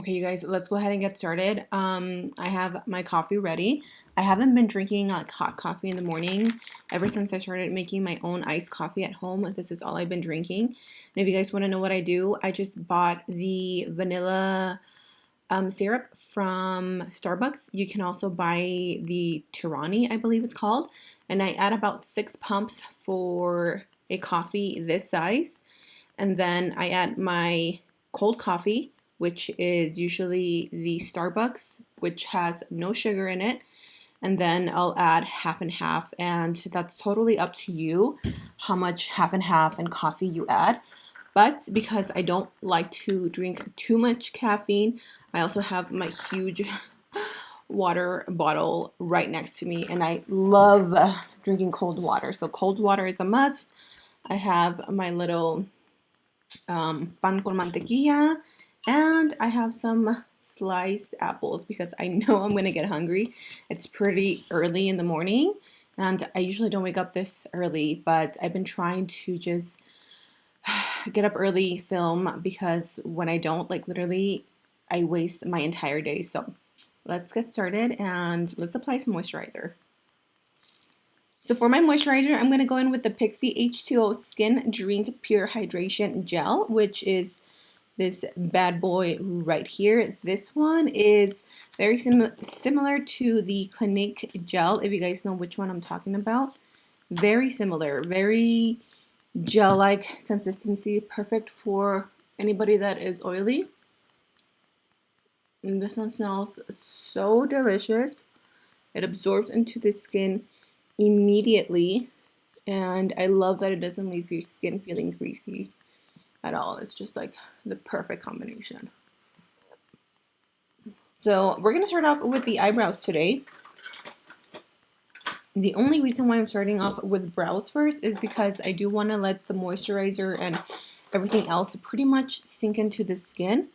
Okay, you guys, let's go ahead and get started. I have my coffee ready. I haven't been drinking like hot coffee in the morning ever since I started making my own iced coffee at home. This is all I've been drinking. And if you guys want to know what I do, I just bought the vanilla syrup from Starbucks. You can also buy the Tirani, I believe it's called. And I add about 6 pumps for a coffee this size. And then I add my cold coffee, which is usually the Starbucks, which has no sugar in it. And then I'll add half and half, and that's totally up to you how much half and half and coffee you add. But because I don't like to drink too much caffeine, I also have my huge water bottle right next to me, and I love drinking cold water. So cold water is a must. I have my little pan con mantequilla, and I have some sliced apples because I know I'm gonna get hungry. It's pretty early in the morning, and I usually don't wake up this early, but I've been trying to just get up early, film, because when I don't, like literally, I waste my entire day. So let's get started and let's apply some moisturizer. So for my moisturizer, I'm going to go in with the Pixi H2O Skin Drink Pure Hydration Gel, which is this bad boy right here. This one is very similar to the Clinique Gel, if you guys know which one I'm talking about. Very similar, very gel-like consistency, perfect for anybody that is oily. And this one smells so delicious. It absorbs into the skin immediately, and I love that it doesn't leave your skin feeling greasy at all. It's just like the perfect combination. So we're gonna start off with the eyebrows today. The only reason why I'm starting off with brows first is because I do want to let the moisturizer and everything else pretty much sink into the skin.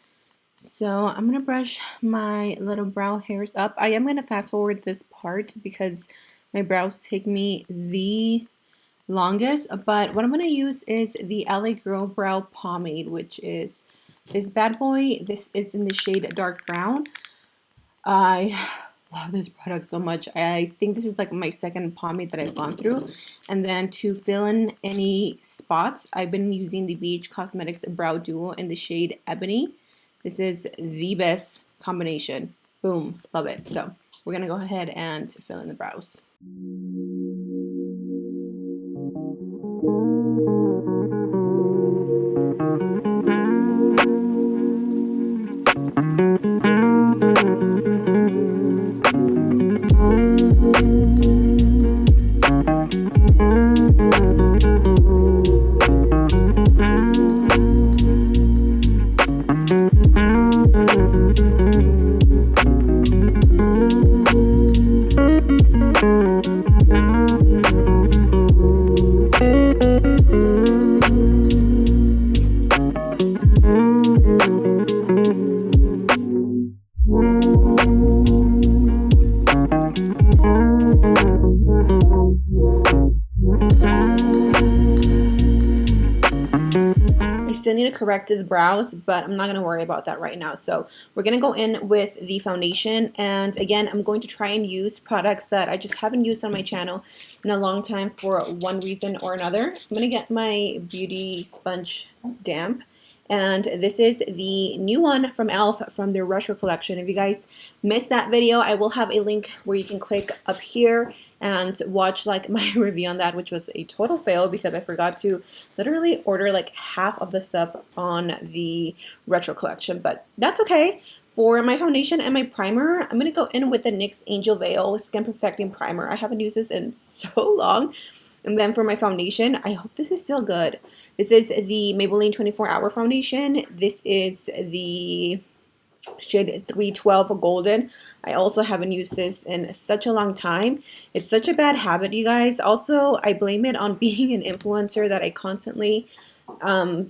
So I'm gonna brush my little brow hairs up. I am gonna fast forward this part because my brows take me the longest, but what I'm going to use is the LA Girl Brow Pomade, which is this bad boy. This is in the shade dark brown. I love this product so much. I think this is like my second pomade that I've gone through. And then to fill in any spots, I've been using the BH Cosmetics Brow Duo in the shade Ebony. This is the best combination. Boom, love it. So we're going to go ahead and fill in the brows. Still need to correct the brows, but I'm not going to worry about that right now. So we're going to go in with the foundation, and again, I'm going to try and use products that I just haven't used on my channel in a long time for one reason or another. I'm going to get my Beauty Sponge Damp, and this is the new one from e.l.f. from their Retro collection. If you guys missed that video, I will have a link where you can click up here and watch like my review on that, which was a total fail because I forgot to literally order like half of the stuff on the Retro collection, but that's okay. For my foundation and my primer, I'm going to go in with the NYX Angel Veil Skin Perfecting Primer. I haven't used this in so long. And then for my foundation, I hope this is still good. This is the Maybelline 24-Hour Foundation. This is the shade 312 Golden. I also haven't used this in such a long time. It's such a bad habit, you guys. Also, I blame it on being an influencer that I constantly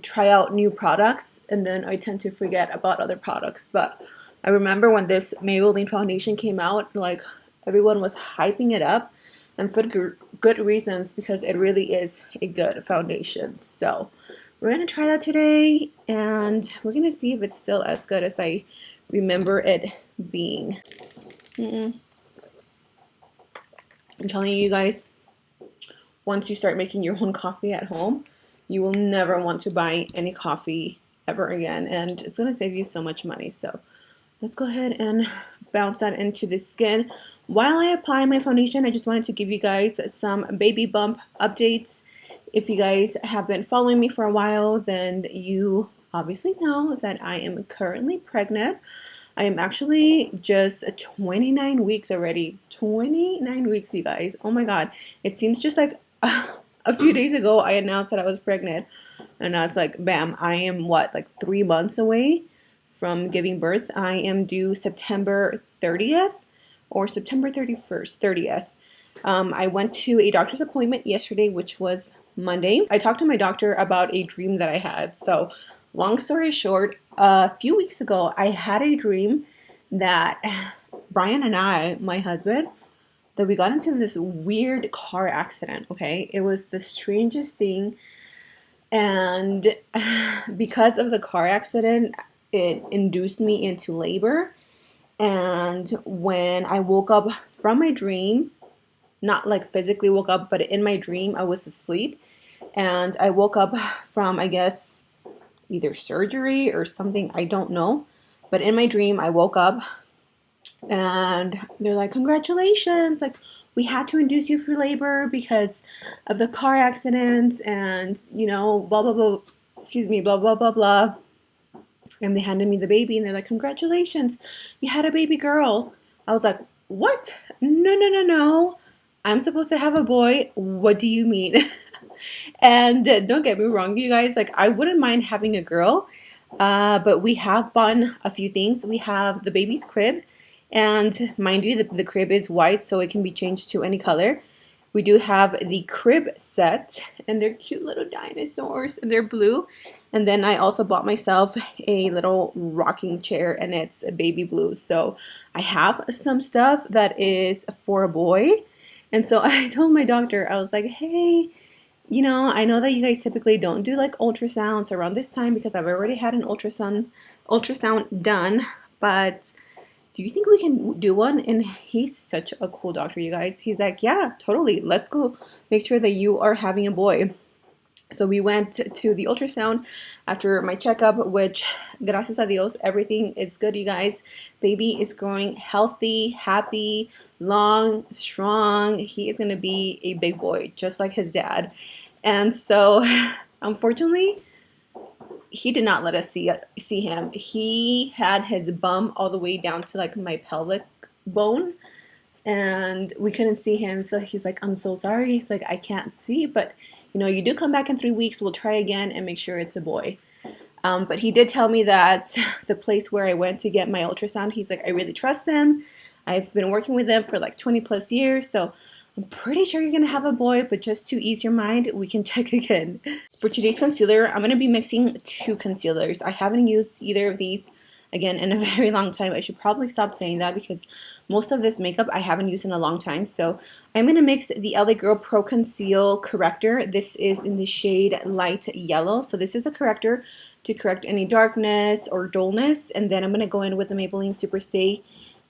try out new products, and then I tend to forget about other products. But I remember when this Maybelline foundation came out, like everyone was hyping it up, and for good reasons, because it really is a good foundation. So we're going to try that today, and we're going to see if it's still as good as I remember it being. I'm telling you guys, once you start making your own coffee at home, you will never want to buy any coffee ever again, and it's going to save you so much money. So let's go ahead and bounce that into the skin. While I apply my foundation, I just wanted to give you guys some baby bump updates. If you guys have been following me for a while, then you obviously know that I am currently pregnant. I am actually just 29 weeks already. 29 weeks, you guys. Oh my god. It seems just like a few days ago I announced that I was pregnant. And now it's like, bam, I am what, like 3 months away from giving birth. I am due September 30th or September 31st, 30th. I went to a doctor's appointment yesterday, which was Monday. I talked to my doctor about a dream that I had. So long story short, a few weeks ago, I had a dream that Brian and I, my husband, that we got into this weird car accident, okay? It was the strangest thing. And because of the car accident, it induced me into labor. And when I woke up from my dream, not like physically woke up, but in my dream, I was asleep. And I woke up from, I guess, either surgery or something, I don't know. But in my dream, I woke up and they're like, congratulations, like, we had to induce you for labor because of the car accidents and, you know, blah, blah, blah, excuse me, blah, blah, blah, blah. And they handed me the baby and they're like, congratulations, you had a baby girl. I was like, what? No, no, no, no. I'm supposed to have a boy. What do you mean? And don't get me wrong, you guys, like, I wouldn't mind having a girl, but we have bought a few things. We have the baby's crib, and mind you, the crib is white, so it can be changed to any color. We do have the crib set, and they're cute little dinosaurs, and they're blue. And then I also bought myself a little rocking chair, and it's a baby blue. So I have some stuff that is for a boy. And so I told my doctor, I was like, hey, you know, I know that you guys typically don't do like ultrasounds around this time because I've already had an ultrasound done, but do you think we can do one? And he's such a cool doctor, you guys. He's like, yeah, totally. Let's go make sure that you are having a boy. So we went to the ultrasound after my checkup, which, gracias a Dios, everything is good, you guys. Baby is growing healthy, happy, long, strong. He is going to be a big boy, just like his dad. And so, unfortunately, he did not let us see him. He had his bum all the way down to like my pelvic bone, and we couldn't see him. So he's like, I'm so sorry. He's like, I can't see, but you know, you do come back in 3 weeks. We'll try again and make sure it's a boy. But he did tell me that the place where I went to get my ultrasound, he's like, I really trust them. I've been working with them for like 20 plus years. So I'm pretty sure you're going to have a boy, but just to ease your mind, we can check again. For today's concealer, I'm going to be mixing 2 concealers. I haven't used either of these, again, in a very long time. I should probably stop saying that because most of this makeup I haven't used in a long time. So I'm going to mix the LA Girl Pro Conceal Corrector. This is in the shade Light Yellow. So this is a corrector to correct any darkness or dullness. And then I'm going to go in with the Maybelline Superstay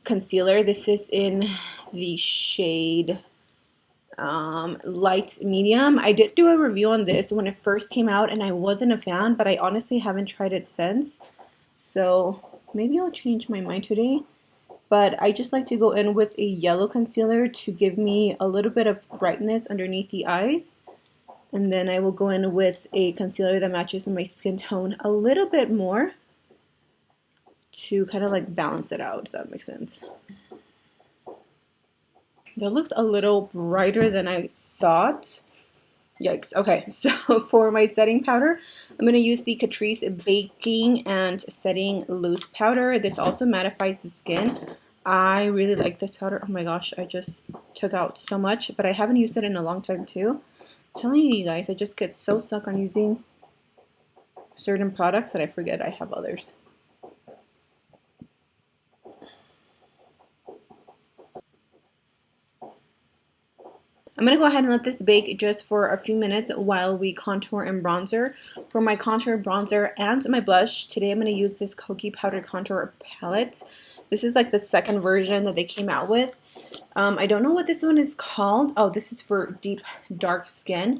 Concealer. This is in the shade light medium. I did do a review on this when it first came out and I wasn't a fan, but I honestly haven't tried it since. So maybe I'll change my mind today. But I just like to go in with a yellow concealer to give me a little bit of brightness underneath the eyes. And then I will go in with a concealer that matches my skin tone a little bit more to kind of like balance it out, if that makes sense. That looks a little brighter than I thought. Yikes. Okay, so for my setting powder, I'm going to use the Catrice Baking and Setting Loose Powder. This also mattifies the skin. I really like this powder. Oh my gosh, I just took out so much, but I haven't used it in a long time too. I'm telling you guys, I just get so stuck on using certain products that I forget I have others. I'm going to go ahead and let this bake just for a few minutes while we contour and bronzer. For my contour, bronzer, and my blush, today I'm going to use this Kokie Powder Contour Palette. This is like the second version that they came out with. I don't know what this one is called. Oh, this is for deep, dark skin.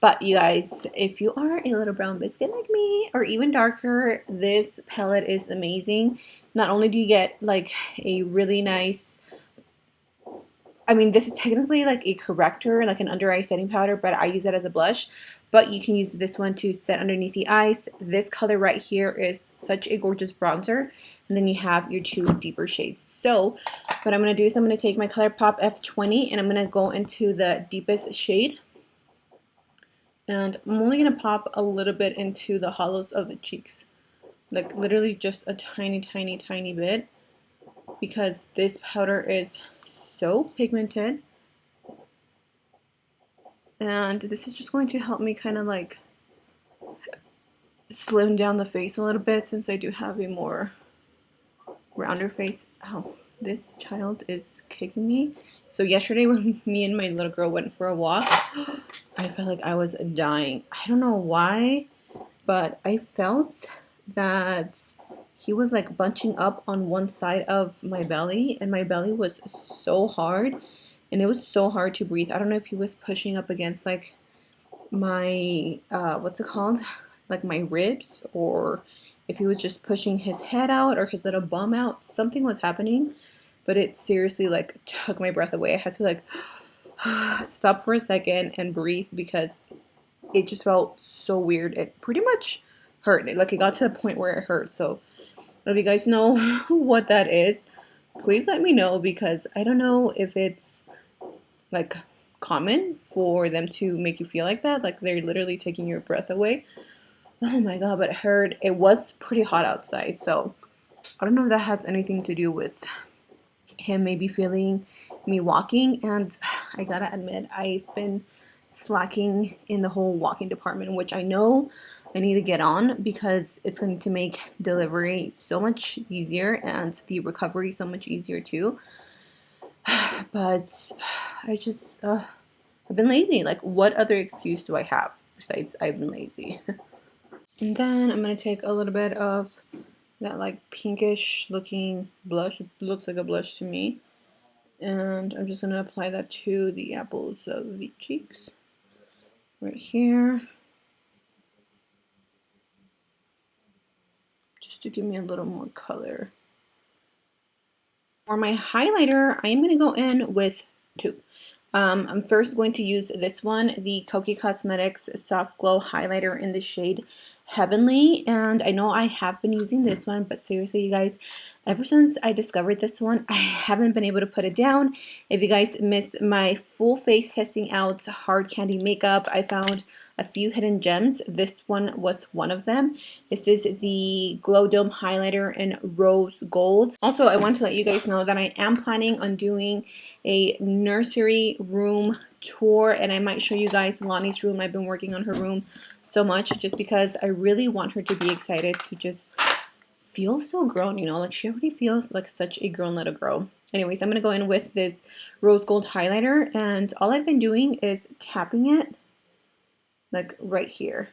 But you guys, if you are a little brown biscuit like me, or even darker, this palette is amazing. Not only do you get like a really nice, I mean, this is technically like a corrector, like an under eye setting powder, but I use that as a blush. But you can use this one to set underneath the eyes. This color right here is such a gorgeous bronzer. And then you have your two deeper shades. So what I'm going to do is I'm going to take my ColourPop F20 and I'm going to go into the deepest shade. And I'm only going to pop a little bit into the hollows of the cheeks. Like literally just a tiny, tiny, tiny bit. Because this powder is so pigmented, and this is just going to help me kind of like slim down the face a little bit since I do have a more rounder face. Oh, this child is kicking me. So yesterday when me and my little girl went for a walk, I felt like I was dying. I don't know why, but I felt that he was like bunching up on one side of my belly, and my belly was so hard, and it was so hard to breathe. I don't know if he was pushing up against like my what's it called, like my ribs, or if he was just pushing his head out or his little bum out. Something was happening, but it seriously like took my breath away. I had to like stop for a second and breathe because it just felt so weird. It pretty much hurt. Like it got to the point where it hurt. So if you guys know what that is, please let me know, because I don't know if it's like common for them to make you feel like that. Like they're literally taking your breath away. Oh my god, but it hurt. It was pretty hot outside, so I don't know if that has anything to do with him maybe feeling me walking. And I gotta admit, I've been slacking in the whole walking department, which I know I need to get on because it's going to make delivery so much easier and the recovery so much easier too. But I just I've been lazy. Like, what other excuse do I have besides I've been lazy? And then I'm going to take a little bit of that like pinkish looking blush. It looks like a blush to me. And I'm just going to apply that to the apples of the cheeks. Right here. Just to give me a little more color. For my highlighter, I am going to go in with two. I'm first going to use this one, the Kokie Cosmetics Soft Glow Highlighter in the shade Heavenly. And I know I have been using this one, but seriously, you guys, ever since I discovered this one, I haven't been able to put it down. If you guys missed my full face testing out hard candy makeup, I found a few hidden gems. This one was one of them. This is the Glow Dome Highlighter in Rose Gold. Also, I want to let you guys know that I am planning on doing a nursery room tour, and I might show you guys Lonnie's room. I've been working on her room so much just because I really want her to be excited to just feel so grown, you know, like she already feels like such a grown little girl. Anyways, I'm going to go in with this rose gold highlighter, and all I've been doing is tapping it like right here,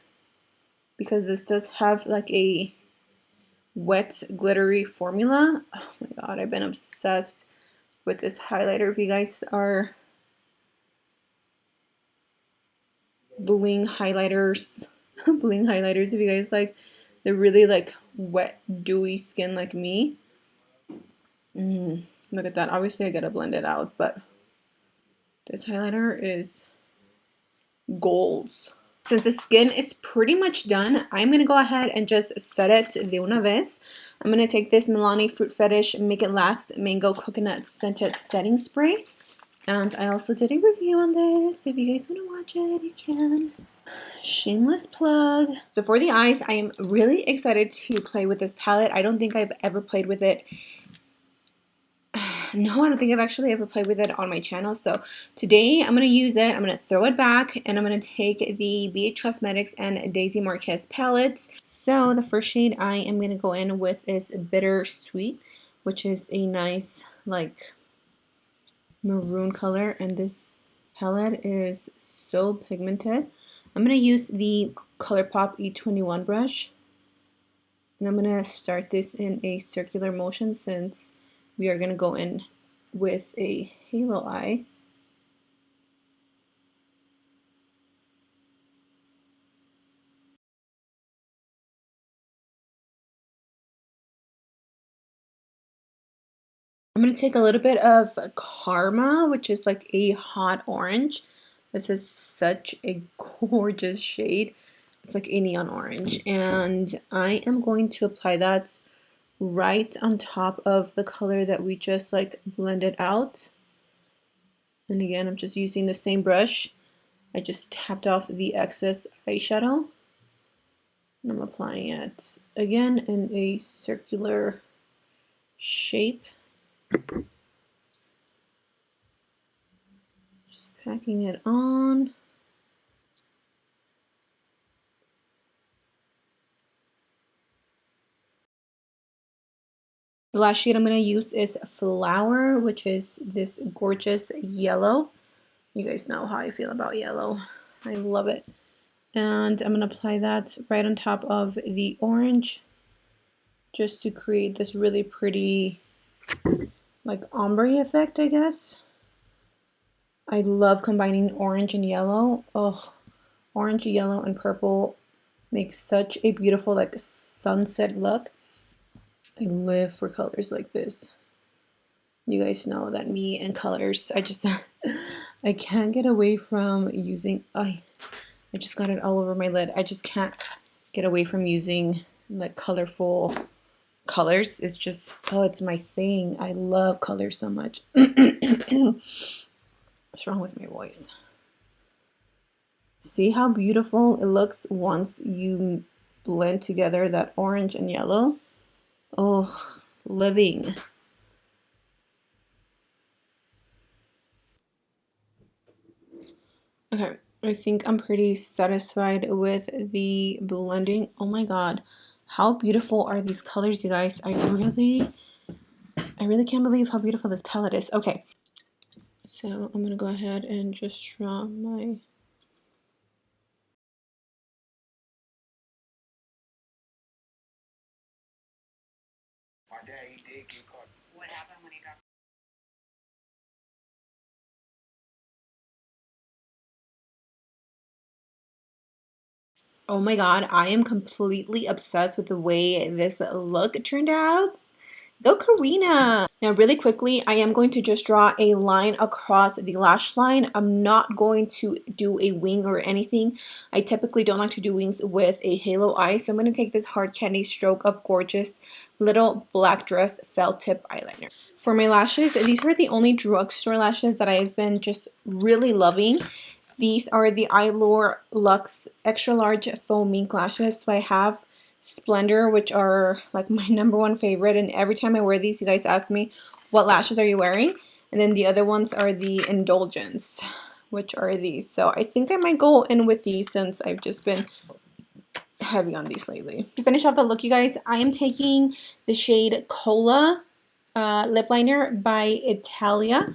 because this does have like a wet glittery formula. Oh my god, I've been obsessed with this highlighter. If you guys are bling highlighters, bling highlighters, if you guys like the really like wet dewy skin like me, look at that. Obviously I gotta blend it out, but this highlighter is golds. Since the skin is pretty much done, I'm going to go ahead and just set it de una vez. I'm going to take this Milani Fruit Fetish Make It Last Mango Coconut Scented Setting Spray. And I also did a review on this. If you guys want to watch it, you can. Shameless plug. So for the eyes, I am really excited to play with this palette. I don't think I've ever played with it. No, I don't think I've actually ever played with it on my channel. So today I'm going to use it. I'm going to throw it back, and I'm going to take the BH Cosmetics and Daisy Marquez palettes. So the first shade I am going to go in with is Bittersweet, which is a nice like maroon color. And this palette is so pigmented. I'm going to use the ColourPop E21 brush. And I'm going to start this in a circular motion since we are going to go in with a halo eye. I'm going to take a little bit of Karma, which is like a hot orange. This is such a gorgeous shade. It's like a neon orange. And I am going to apply that right on top of the color that we just like blended out. And again, I'm just using the same brush. I just tapped off the excess eyeshadow. And I'm applying it again in a circular shape. Just packing it on. The last shade I'm going to use is Flower, which is this gorgeous yellow. You guys know how I feel about yellow. I love it. And I'm going to apply that right on top of the orange just to create this really pretty like ombre effect, I guess. I love combining orange and yellow. Oh, orange, yellow, and purple makes such a beautiful like sunset look. I live for colors like this. You guys know that me and colors, I can't get away from using, I just got it all over my lid. I just can't get away from using like colorful colors. It's just, oh, it's my thing. I love colors so much. What's wrong with my voice? See how beautiful it looks once you blend together that orange and yellow? Oh, living. Okay, I think I'm pretty satisfied with the blending. Oh my god, how beautiful are these colors, you guys? I really can't believe how beautiful this palette is. Okay, so I'm gonna go ahead and just draw my... What happened when he got... Oh my god, I am completely obsessed with the way this look turned out. Go Karina! Now really quickly, I am going to just draw a line across the lash line. I'm not going to do a wing or anything. I typically don't like to do wings with a halo eye, so I'm going to take this hard candy stroke of gorgeous little black dress felt tip eyeliner. For my lashes, these were the only drugstore lashes that I've been just really loving. These are the Idole Luxe Extra Large Faux Mink Lashes. So I have Splendor, which are like my #1 favorite, and every time I wear these, you guys ask me, what lashes are you wearing? And then the other ones are the Indulgence, which are these. So I think I might go in with these since I've just been heavy on these lately. To finish off the look, you guys, I am taking the shade Cola lip liner by Italia.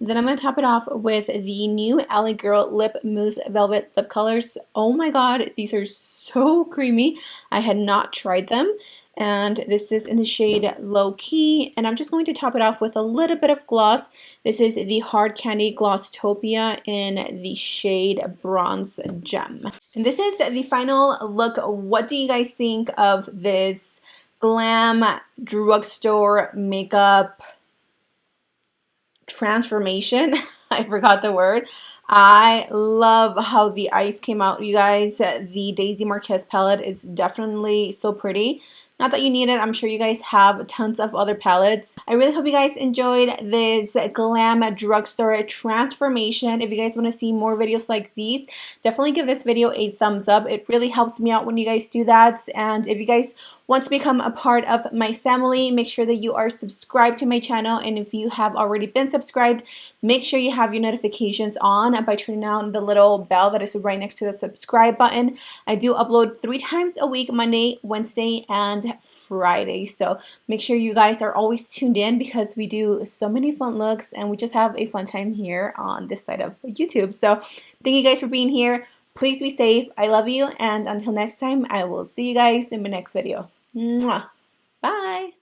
Then I'm going to top it off with the new Alley Girl Lip Mousse Velvet Lip Colors. Oh my god, these are so creamy. I had not tried them. And this is in the shade Low Key. And I'm just going to top it off with a little bit of gloss. This is the Hard Candy Glosstopia in the shade Bronze Gem. And this is the final look. What do you guys think of this glam drugstore makeup transformation? I forgot the word. I love how the eyes came out, you guys. The Daisy Marquez palette is definitely so pretty. Not that you need it. I'm sure you guys have tons of other palettes. I really hope you guys enjoyed this glam drugstore transformation. If you guys want to see more videos like these, definitely give this video a thumbs up. It really helps me out when you guys do that. And if you guys want to become a part of my family, make sure that you are subscribed to my channel. And if you have already been subscribed, make sure you have your notifications on by turning on the little bell that is right next to the subscribe button. I do upload 3 times a week, Monday, Wednesday, and Friday. So make sure you guys are always tuned in because we do so many fun looks and we just have a fun time here on this side of YouTube. So thank you guys for being here. Please be safe. I love you. And until next time, I will see you guys in my next video. Mwah. Bye.